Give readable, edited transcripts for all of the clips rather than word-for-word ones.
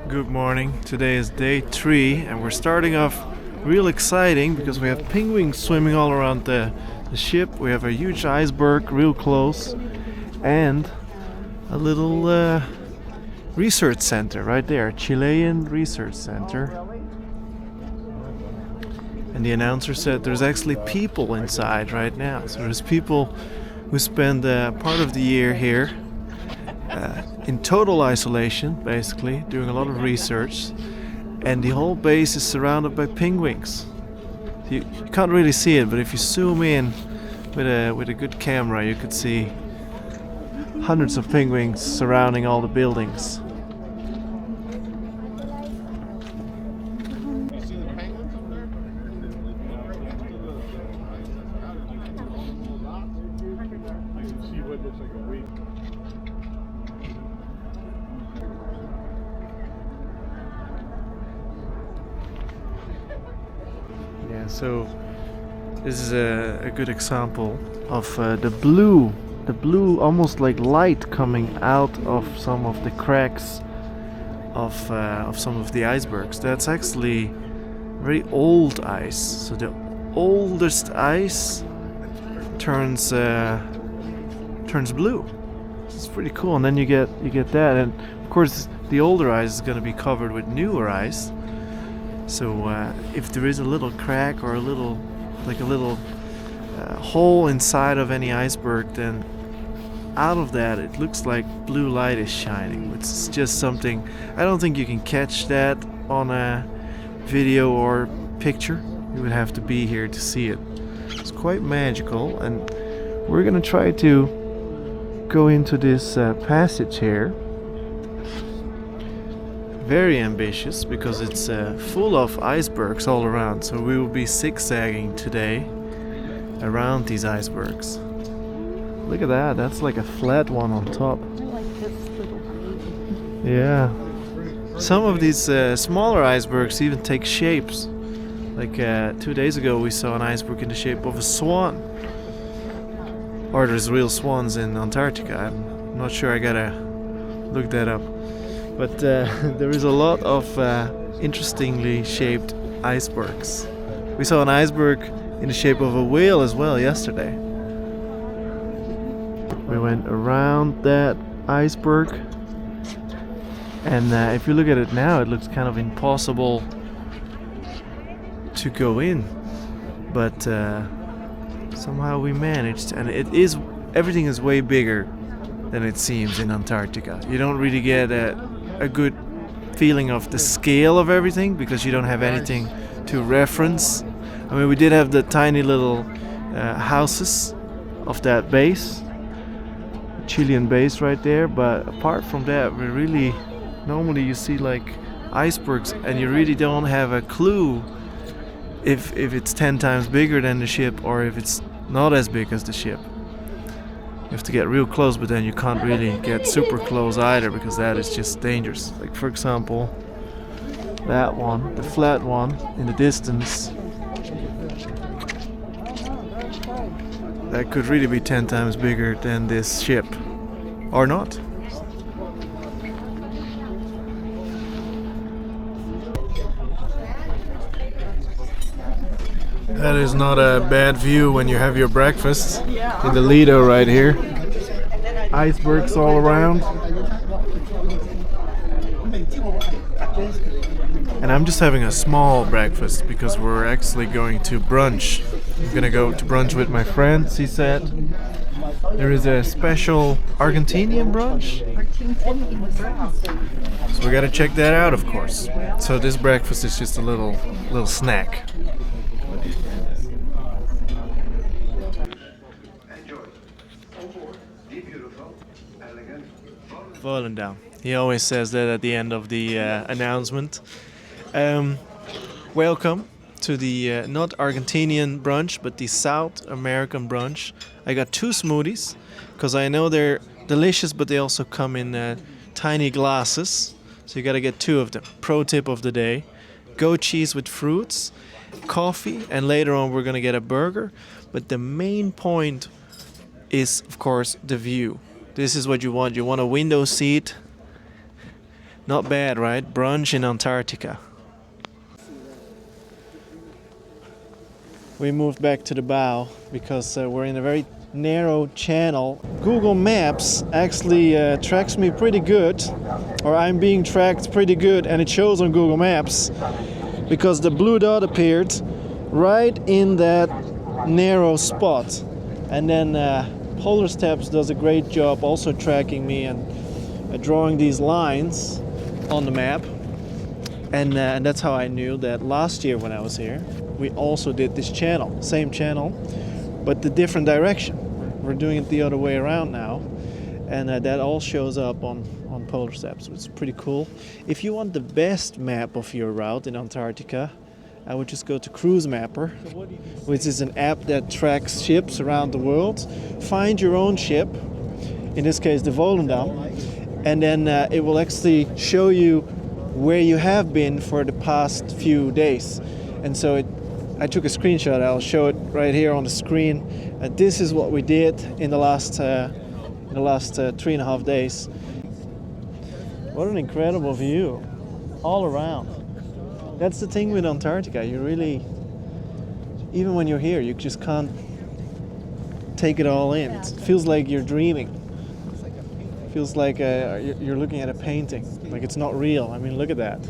Good morning. Today is day 3 and we're starting off real exciting because we have penguins swimming all around the ship. We have a huge iceberg real close and a little research center right there, Chilean research center. And the announcer said there's actually people inside right now. So there's people who spend part of the year here in total isolation, basically, doing a lot of research. And the whole base is surrounded by penguins. You can't really see it, but if you zoom in with a good camera, you could see hundreds of penguins surrounding all the buildings. Yeah, so this is a good example of the blue almost like light coming out of some of the cracks of some of the icebergs. That's actually very old ice. So the oldest ice turns blue. It's pretty cool, and then you get that, and of course the older ice is going to be covered with newer ice. So if there is a little crack or a little hole inside of any iceberg, then out of that it looks like blue light is shining. It's just something, I don't think you can catch that on a video or picture. You would have to be here to see it. It's quite magical, and we're gonna try to go into this passage here. Very ambitious because it's full of icebergs all around, so we will be zigzagging today around these icebergs. Look at that, that's like a flat one on top. Yeah. Some of these smaller icebergs even take shapes. Like 2 days ago we saw an iceberg in the shape of a swan. Or there's real swans in Antarctica. I'm not sure, I gotta look that up. But there is a lot of interestingly shaped icebergs. We saw an iceberg in the shape of a whale as well yesterday. We went around that iceberg, and if you look at it now, it looks kind of impossible to go in. But somehow we managed, and everything is way bigger than it seems in Antarctica. You don't really get a good feeling of the scale of everything because you don't have anything to reference. I mean, we did have the tiny little houses of that base, Chilean base right there, but apart from that, normally you see like icebergs and you really don't have a clue if it's 10 times bigger than the ship or if it's not as big as the ship. You have to get real close, but then you can't really get super close either because that is just dangerous. Like for example, that one, the flat one in the distance, that could really be 10 times bigger than this ship, or not. That is not a bad view when you have your breakfast in the Lido right here. Icebergs all around. And I'm just having a small breakfast because we're actually going to brunch. I'm gonna go to brunch with my friends, he said. There is a special Argentinian brunch. So we gotta check that out, of course. So this breakfast is just a little snack. Falling down. He always says that at the end of the announcement. Welcome to the not Argentinian brunch, but the South American brunch. I got 2 smoothies because I know they're delicious, but they also come in tiny glasses. So you gotta get 2 of them. Pro tip of the day: goat cheese with fruits, coffee, and later on we're gonna get a burger. But the main point is, of course, the view. This is what you want. You want a window seat Not bad, right? Brunch in Antarctica. We moved back to the bow because we're in a very narrow channel. Google Maps actually tracks me pretty good, or I'm being tracked pretty good, and it shows on Google Maps because the blue dot appeared right in that narrow spot. And then Polar Steps does a great job also tracking me and drawing these lines on the map. And that's how I knew that last year when I was here, we also did this channel, same channel, but the different direction. We're doing it the other way around now, and that all shows up on Polar Steps, so it's pretty cool. If you want the best map of your route in Antarctica, I would just go to Cruise Mapper, which is an app that tracks ships around the world. Find your own ship, in this case the Volendam, and then it will actually show you where you have been for the past few days. And so I took a screenshot. I'll show it right here on the screen. This is what we did in the last 3.5 days. What an incredible view all around. That's the thing with Antarctica. You really, even when you're here, you just can't take it all in. It feels like you're dreaming. It feels like you're looking at a painting. Like it's not real. I mean, look at that.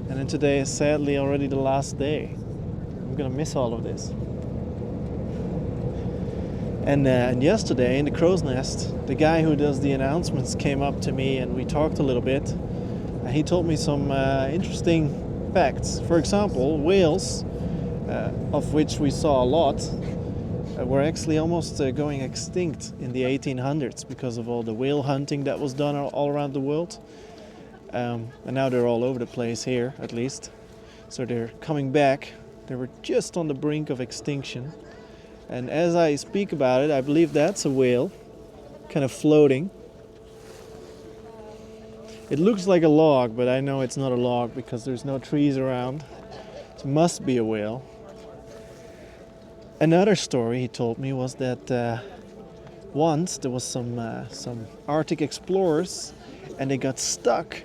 And then today is sadly already the last day. I'm gonna miss all of this. And yesterday in the crow's nest, the guy who does the announcements came up to me and we talked a little bit. And he told me some interesting facts. For example, whales, of which we saw a lot, were actually almost going extinct in the 1800s because of all the whale hunting that was done all around the world. And now they're all over the place here, at least. So they're coming back. They were just on the brink of extinction. And as I speak about it, I believe that's a whale, kind of floating. It looks like a log, but I know it's not a log because there's no trees around. It must be a whale. Another story he told me was that once there was some Arctic explorers, and they got stuck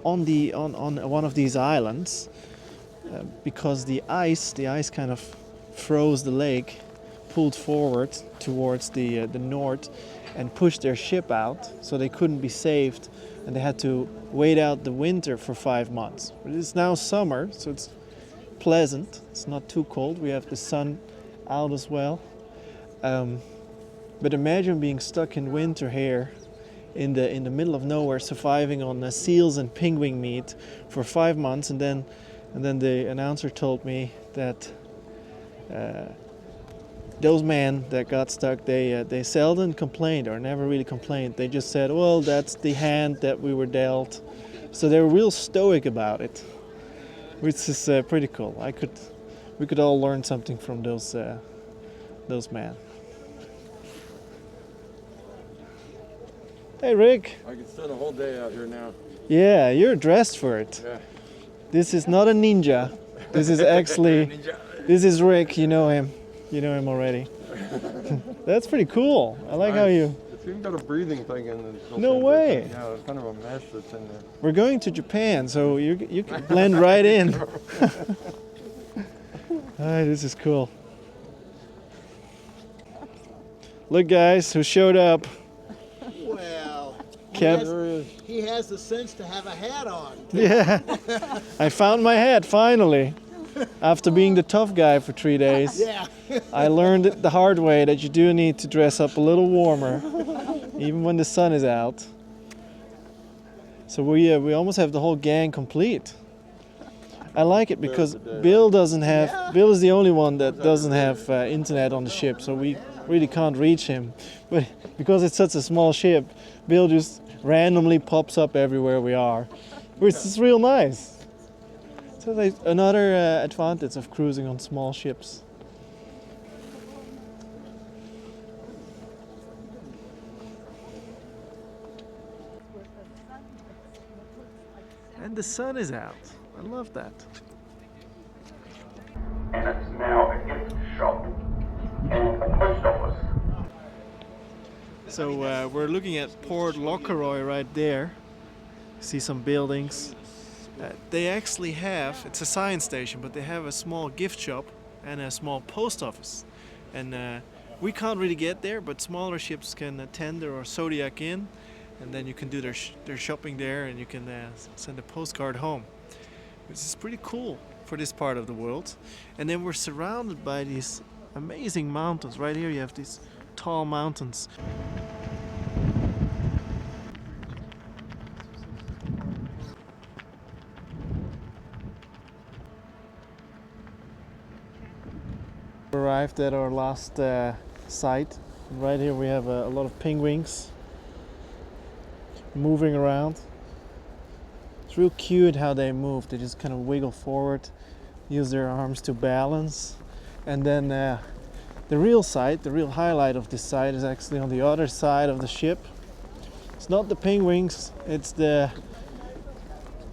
on one of these islands because the ice kind of froze the lake, pulled forward towards the north, and pushed their ship out, so they couldn't be saved, and they had to wait out the winter for 5 months. But it's now summer, so it's pleasant. It's not too cold. We have the sun out as well. But imagine being stuck in winter here in the middle of nowhere, surviving on seals and penguin meat for 5 months, and then the announcer told me that those men that got stuck, they seldom complained or never really complained. They just said, well, that's the hand that we were dealt. So they were real stoic about it, which is pretty cool. We could all learn something from those men. Hey Rick. I could spend a whole day out here now. Yeah, you're dressed for it. Yeah. This is not a ninja. This is actually, this is Rick. You know him. You know him already. That's pretty cool. I like how you... It's even got a breathing thing in it. No way. Yeah, it's kind of a mess that's in there. We're going to Japan, so you can blend right in. This is cool. Look guys, who showed up. Well, Kev. he has the sense to have a hat on. Yeah. I found my hat finally. After being the tough guy for 3 days, Yeah. I learned it the hard way that you do need to dress up a little warmer, even when the sun is out. So we almost have the whole gang complete. I like it because Bill doesn't have. Bill is the only one that doesn't have internet on the ship, so we really can't reach him. But because it's such a small ship, Bill just randomly pops up everywhere we are, which is real nice. So that's another advantage of cruising on small ships. And the sun is out. I love that. And it's now a gift shop and a post office. So we're looking at Port Lockroy right there. See some buildings. They actually have, it's a science station, but they have a small gift shop and a small post office. And we can't really get there, but smaller ships can tender or zodiac in, and then you can do their shopping there, and you can send a postcard home. This is pretty cool for this part of the world. And then we're surrounded by these amazing mountains. Right here you have these tall mountains. Arrived at our last site. Right here we have a lot of penguins moving around. It's real cute how they move. They just kind of wiggle forward, use their arms to balance. And then the real site, the real highlight of this site is actually on the other side of the ship. It's not the penguins, it's the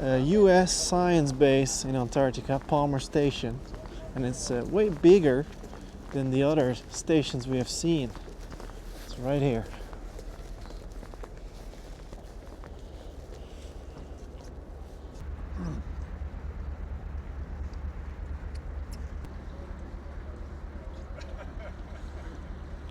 US science base in Antarctica, Palmer Station. And it's way bigger than the other stations we have seen. It's right here.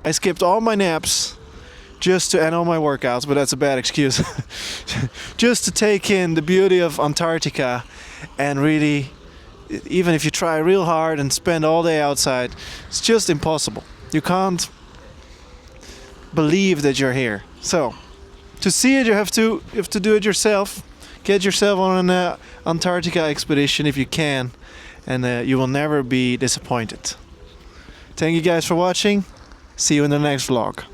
I skipped all my naps and all my workouts, but that's a bad excuse. Just to take in the beauty of Antarctica, and really, even if you try real hard and spend all day outside, it's just impossible. You can't believe that you're here. So, to see it, you have to do it yourself. Get yourself on an Antarctica expedition if you can, and you will never be disappointed. Thank you guys for watching. See you in the next vlog.